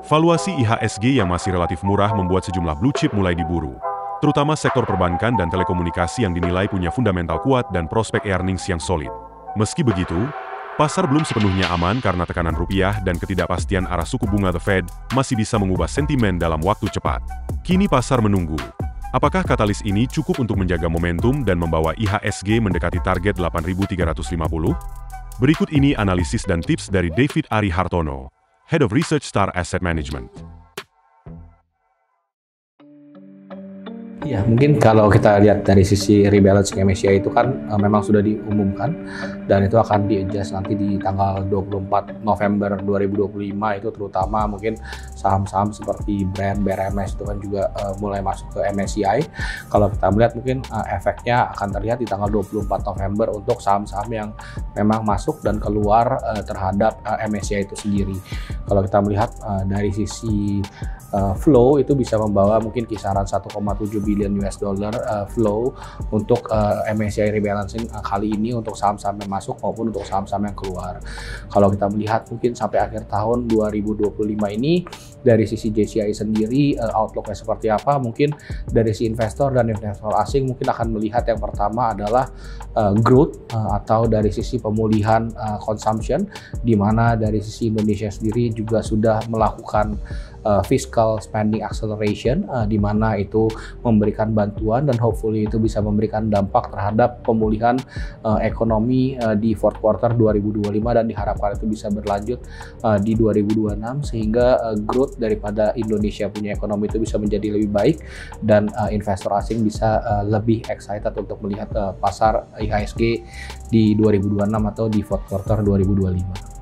Valuasi IHSG yang masih relatif murah membuat sejumlah blue chip mulai diburu, terutama sektor perbankan dan telekomunikasi yang dinilai punya fundamental kuat dan prospek earnings yang solid. Meski begitu, pasar belum sepenuhnya aman karena tekanan rupiah dan ketidakpastian arah suku bunga The Fed masih bisa mengubah sentimen dalam waktu cepat. Kini pasar menunggu, apakah katalis ini cukup untuk menjaga momentum dan membawa IHSG mendekati target 8.350? Berikut ini analisis dan tips dari David Ari Hartono, Head of Research Star Asset Management. Ya, mungkin kalau kita lihat dari sisi rebalancing MSCI itu kan memang sudah diumumkan dan itu akan di-adjust nanti di tanggal 24 November 2025 itu terutama mungkin saham-saham seperti brand BRMS itu kan juga mulai masuk ke MSCI. Kalau kita melihat mungkin efeknya akan terlihat di tanggal 24 November untuk saham-saham yang memang masuk dan keluar terhadap MSCI itu sendiri. Kalau kita melihat dari sisi flow itu bisa membawa mungkin kisaran 1,7 billion US dollar flow untuk MSCI rebalancing kali ini untuk saham-saham yang masuk maupun untuk saham-saham yang keluar. Kalau kita melihat mungkin sampai akhir tahun 2025 ini dari sisi JCI sendiri outlooknya seperti apa, mungkin dari si investor dan investor asing mungkin akan melihat yang pertama adalah growth atau dari sisi pemulihan consumption, di mana dari sisi Indonesia sendiri juga sudah melakukan fiscal spending acceleration, di mana itu memberikan bantuan dan hopefully itu bisa memberikan dampak terhadap pemulihan ekonomi di fourth quarter 2025 dan diharapkan itu bisa berlanjut di 2026 sehingga growth daripada Indonesia punya ekonomi itu bisa menjadi lebih baik dan investor asing bisa lebih excited untuk melihat pasar IHSG di 2026 atau di fourth quarter 2025.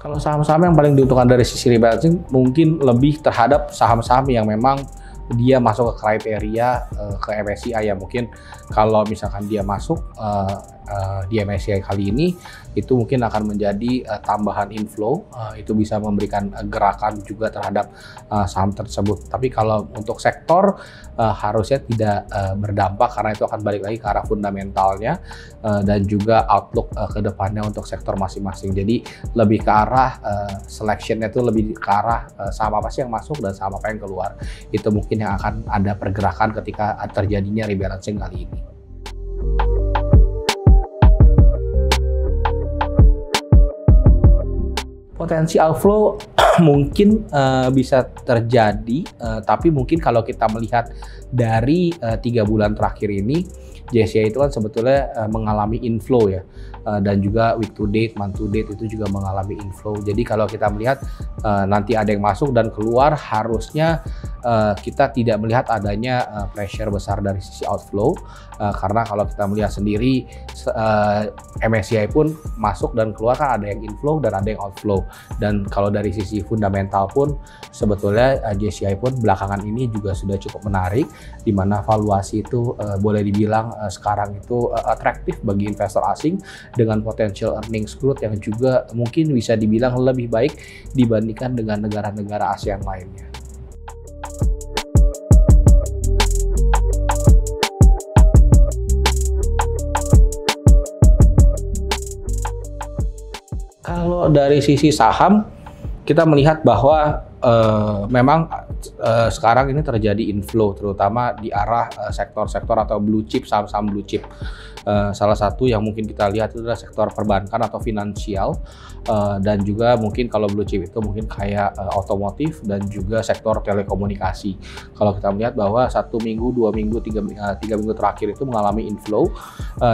Kalau saham-saham yang paling diuntungkan dari sisi rebalancing mungkin lebih terhadap saham-saham yang memang dia masuk ke kriteria ke MSCI ya. Mungkin kalau misalkan dia masuk di MSCI kali ini itu mungkin akan menjadi tambahan inflow, itu bisa memberikan gerakan juga terhadap saham tersebut. Tapi kalau untuk sektor harusnya tidak berdampak karena itu akan balik lagi ke arah fundamentalnya dan juga outlook ke depannya untuk sektor masing-masing. Jadi lebih ke arah selectionnya itu lebih ke arah saham apa sih yang masuk dan saham apa yang keluar. Itu mungkin yang akan ada pergerakan ketika terjadinya rebalancing kali ini. Potensi outflow mungkin bisa terjadi, tapi mungkin kalau kita melihat dari 3 bulan terakhir ini, JCI itu kan sebetulnya mengalami inflow ya, dan juga week to date, month to date itu juga mengalami inflow. Jadi kalau kita melihat nanti ada yang masuk dan keluar, harusnya kita tidak melihat adanya pressure besar dari sisi outflow, karena kalau kita melihat sendiri MSCI pun masuk dan keluar kan ada yang inflow dan ada yang outflow. Dan kalau dari sisi fundamental pun sebetulnya JCI pun belakangan ini juga sudah cukup menarik, di mana valuasi itu boleh dibilang sekarang itu atraktif bagi investor asing dengan potential earnings growth yang juga mungkin bisa dibilang lebih baik dibandingkan dengan negara-negara ASEAN lainnya. Kalau dari sisi saham, kita melihat bahwa memang sekarang ini terjadi inflow terutama di arah sektor-sektor atau blue chip, saham-saham blue chip. Salah satu yang mungkin kita lihat itu adalah sektor perbankan atau finansial, dan juga mungkin kalau blue chip itu mungkin kayak otomotif dan juga sektor telekomunikasi. Kalau kita melihat bahwa 1 minggu, 2 minggu, 3 minggu terakhir itu mengalami inflow,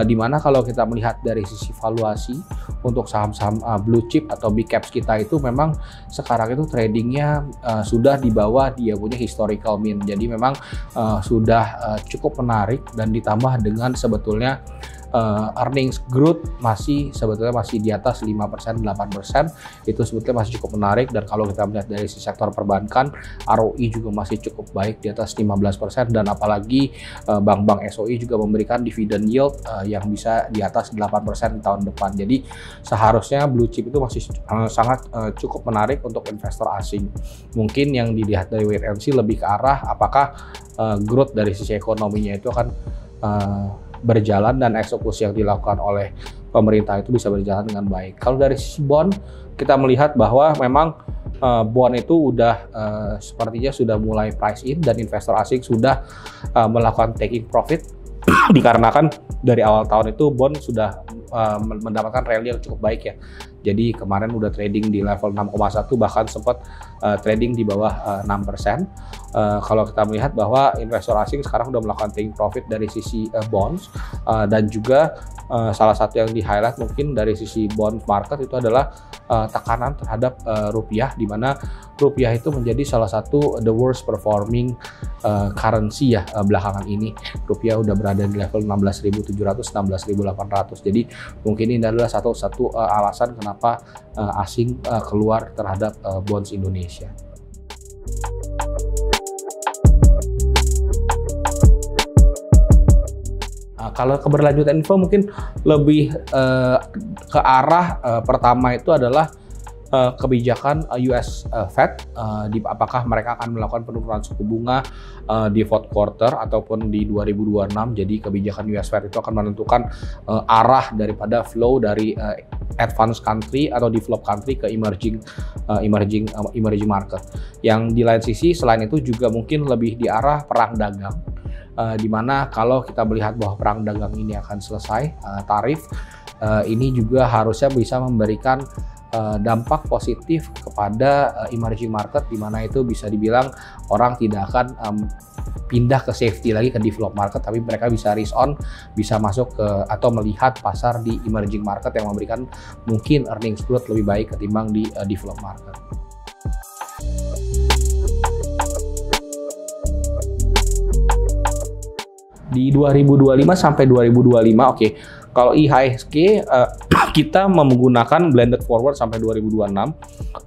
di mana kalau kita melihat dari sisi valuasi untuk saham-saham blue chip atau big caps kita itu memang sekarang itu tradingnya sudah di bawah dia punya historical mean. Jadi memang sudah cukup menarik dan ditambah dengan sebetulnya earnings growth sebetulnya masih di atas 5%, 8%, itu sebetulnya masih cukup menarik. Dan kalau kita melihat dari sektor perbankan, ROI juga masih cukup baik di atas 15%, dan apalagi bank-bank SOI juga memberikan dividend yield yang bisa di atas 8% di tahun depan. Jadi seharusnya blue chip itu masih sangat cukup menarik untuk investor asing. Mungkin yang dilihat dari wait and see lebih ke arah apakah growth dari sisi ekonominya itu akan berjalan dan eksekusi yang dilakukan oleh pemerintah itu bisa berjalan dengan baik. Kalau dari sisi bond, kita melihat bahwa memang bond itu udah sepertinya sudah mulai price in dan investor asing sudah melakukan taking profit dikarenakan dari awal tahun itu bond sudah mendapatkan rally yang cukup baik ya. Jadi kemarin udah trading di level 6,1 bahkan sempat trading di bawah 6%. Kalau kita melihat bahwa investor asing sekarang udah melakukan taking profit dari sisi bonds dan juga salah satu yang di highlight mungkin dari sisi bond market itu adalah tekanan terhadap rupiah, di mana rupiah itu menjadi salah satu the worst performing currency ya belakangan ini. Rupiah udah berada di level 16.700, 16.800. Jadi mungkin ini adalah satu alasan kenapa asing keluar terhadap bonds Indonesia. Kalau keberlanjutan info mungkin lebih ke arah pertama itu adalah kebijakan US Fed, apakah mereka akan melakukan penurunan suku bunga di fourth quarter ataupun di 2026. Jadi kebijakan US Fed itu akan menentukan arah daripada flow dari advanced country atau developed country ke emerging market. Yang di lain sisi selain itu juga mungkin lebih di arah perang dagang, di mana kalau kita melihat bahwa perang dagang ini akan selesai, tarif ini juga harusnya bisa memberikan dampak positif kepada emerging market, di mana itu bisa dibilang orang tidak akan pindah ke safety lagi ke developed market, tapi mereka bisa risk on, bisa masuk ke atau melihat pasar di emerging market yang memberikan mungkin earnings growth lebih baik ketimbang di developed market. Di 2025 sampai 2025, oke. Kalau IHSG kita menggunakan blended forward sampai 2026.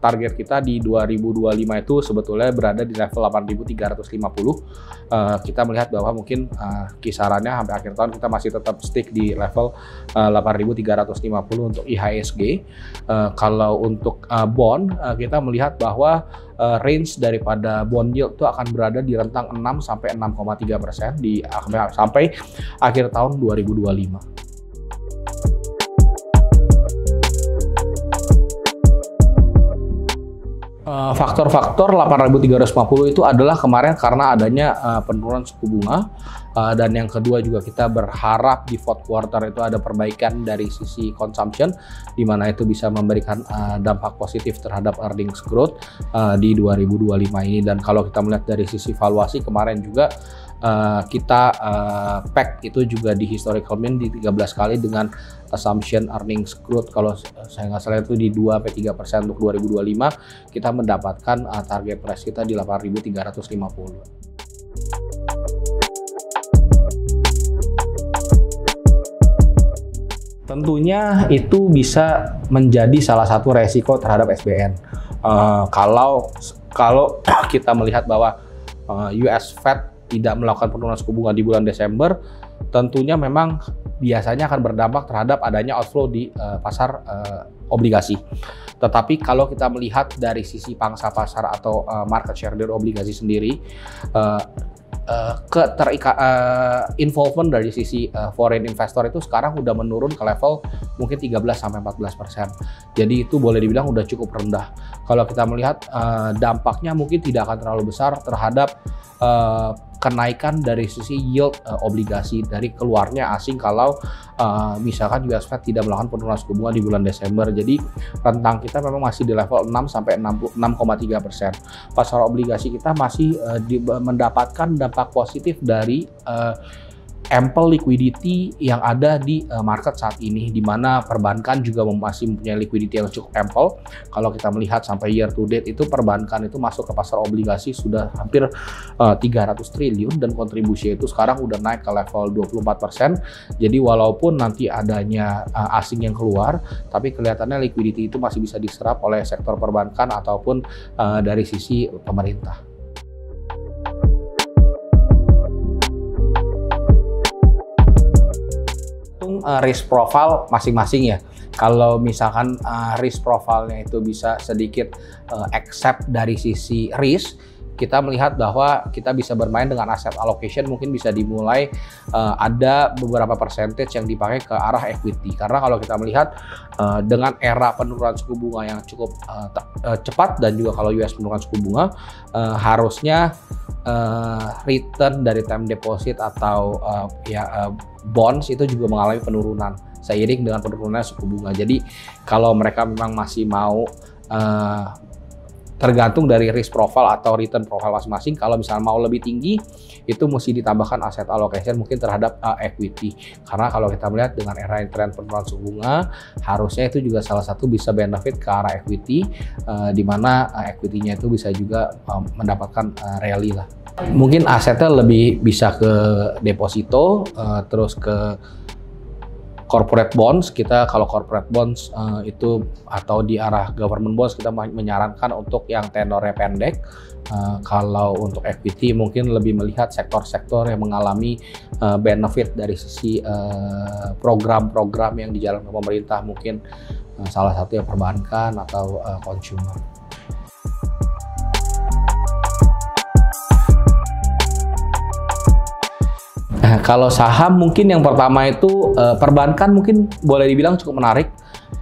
Target kita di 2025 itu sebetulnya berada di level 8.350. Kita melihat bahwa mungkin kisarannya sampai akhir tahun kita masih tetap stick di level 8.350 untuk IHSG. Kalau untuk bond, kita melihat bahwa range daripada bond yield itu akan berada di rentang 6 sampai 6,3% sampai akhir tahun 2025. Faktor-faktor 8.350 itu adalah kemarin karena adanya penurunan suku bunga, dan yang kedua juga kita berharap di fourth quarter itu ada perbaikan dari sisi consumption, di mana itu bisa memberikan dampak positif terhadap earnings growth di 2025 ini. Dan kalau kita melihat dari sisi valuasi kemarin juga kita pack itu juga di historical mean di 13 kali dengan assumption earnings growth kalau saya nggak salah itu di 2-3% untuk 2025, kita mendapatkan target price kita di 8.350. Tentunya itu bisa menjadi salah satu resiko terhadap SBN. Kalau kita melihat bahwa US Fed tidak melakukan penurunan suku bunga di bulan Desember, tentunya memang biasanya akan berdampak terhadap adanya outflow di pasar obligasi. Tetapi kalau kita melihat dari sisi pangsa pasar atau market share dari obligasi sendiri, involvement dari sisi foreign investor itu sekarang udah menurun ke level mungkin 13-14%. Jadi itu boleh dibilang udah cukup rendah. Kalau kita melihat dampaknya mungkin tidak akan terlalu besar terhadap kenaikan dari sisi yield obligasi dari keluarnya asing kalau misalkan US Fed tidak melakukan penurunan suku bunga di bulan Desember. Jadi rentang kita memang masih di level 6 sampai 6,3%. Pasar obligasi kita masih mendapatkan dampak positif dari ample liquidity yang ada di market saat ini, di mana perbankan juga masih mempunyai liquidity yang cukup ample. Kalau kita melihat sampai year to date itu perbankan itu masuk ke pasar obligasi sudah hampir 300 triliun dan kontribusi itu sekarang udah naik ke level 24%. Jadi walaupun nanti adanya asing yang keluar, tapi kelihatannya liquidity itu masih bisa diserap oleh sektor perbankan ataupun dari sisi pemerintah. Risk profile masing-masing ya. Kalau misalkan risk profile-nya itu bisa sedikit accept dari sisi risk, kita melihat bahwa kita bisa bermain dengan asset allocation, mungkin bisa dimulai ada beberapa percentage yang dipakai ke arah equity. Karena kalau kita melihat dengan era penurunan suku bunga yang cukup cepat, dan juga kalau US menurunkan suku bunga, harusnya return dari time deposit atau bonds itu juga mengalami penurunan seiring dengan penurunan suku bunga. Jadi kalau mereka memang masih mau tergantung dari risk profile atau return profile masing-masing, kalau misalnya mau lebih tinggi itu mesti ditambahkan asset allocation mungkin terhadap equity. Karena kalau kita melihat dengan era tren penurunan suku bunga, harusnya itu juga salah satu bisa benefit ke arah equity, di mana equity-nya itu bisa juga mendapatkan rally lah. Mungkin asetnya lebih bisa ke deposito, terus ke corporate bonds. Kita kalau corporate bonds itu atau di arah government bonds, kita menyarankan untuk yang tenornya pendek. Kalau untuk equity mungkin lebih melihat sektor-sektor yang mengalami benefit dari sisi program-program yang dijalankan pemerintah, mungkin salah satu yang perbankan atau consumer. Kalau saham mungkin yang pertama itu perbankan mungkin boleh dibilang cukup menarik.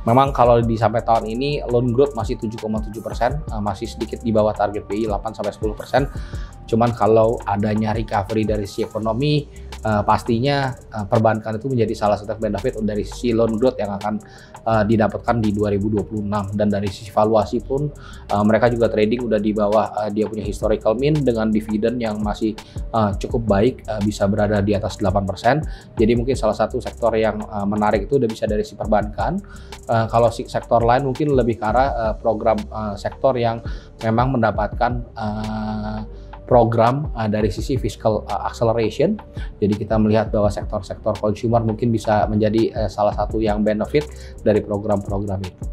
Memang kalau sampai tahun ini loan growth masih 7,7%, masih sedikit di bawah target BI 8-10%. Cuman kalau adanya recovery dari sisi ekonomi, pastinya perbankan itu menjadi salah satu benefit dari sisi loan growth yang akan didapatkan di 2026. Dan dari sisi valuasi pun mereka juga trading udah di bawah dia punya historical mean, dengan dividen yang masih cukup baik, bisa berada di atas 8%. Jadi mungkin salah satu sektor yang menarik itu udah bisa dari si perbankan. Kalau sektor lain mungkin lebih ke arah program sektor yang memang mendapatkan program dari sisi fiscal acceleration. Jadi kita melihat bahwa sektor-sektor consumer mungkin bisa menjadi salah satu yang benefit dari program-program itu.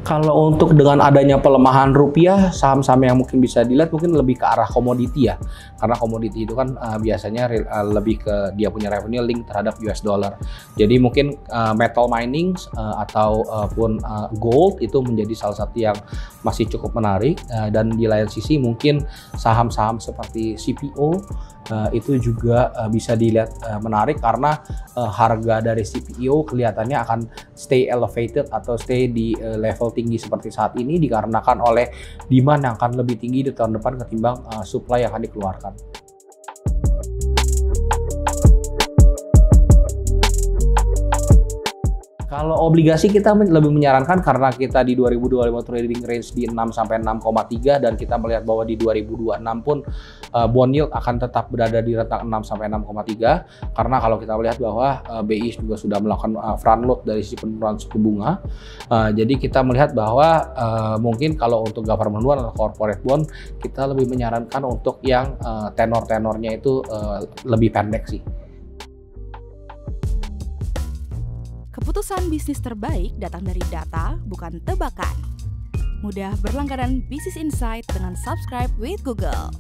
Kalau untuk dengan adanya pelemahan rupiah, saham-saham yang mungkin bisa dilihat mungkin lebih ke arah komoditi ya. Karena komoditi itu kan biasanya lebih ke dia punya revenue link terhadap US dollar. Jadi mungkin metal mining ataupun gold itu menjadi salah satu yang masih cukup menarik. Dan di lain sisi mungkin saham-saham seperti CPO itu juga bisa dilihat menarik, karena harga dari CPO kelihatannya akan stay elevated atau stay di level tinggi seperti saat ini, dikarenakan oleh demand yang akan lebih tinggi di tahun depan ketimbang supply yang akan dikeluarkan. Kalau obligasi kita lebih menyarankan, karena kita di 2025 trading range di 6 sampai 6,3, dan kita melihat bahwa di 2026 pun bond yield akan tetap berada di rentang 6 sampai 6,3, karena kalau kita melihat bahwa BI juga sudah melakukan front load dari sisi penurunan suku bunga. Jadi kita melihat bahwa mungkin kalau untuk government bond atau corporate bond, kita lebih menyarankan untuk yang tenor-tenornya itu lebih pendek sih. Keputusan bisnis terbaik datang dari data, bukan tebakan. Mudah berlangganan Business Insight dengan subscribe with Google.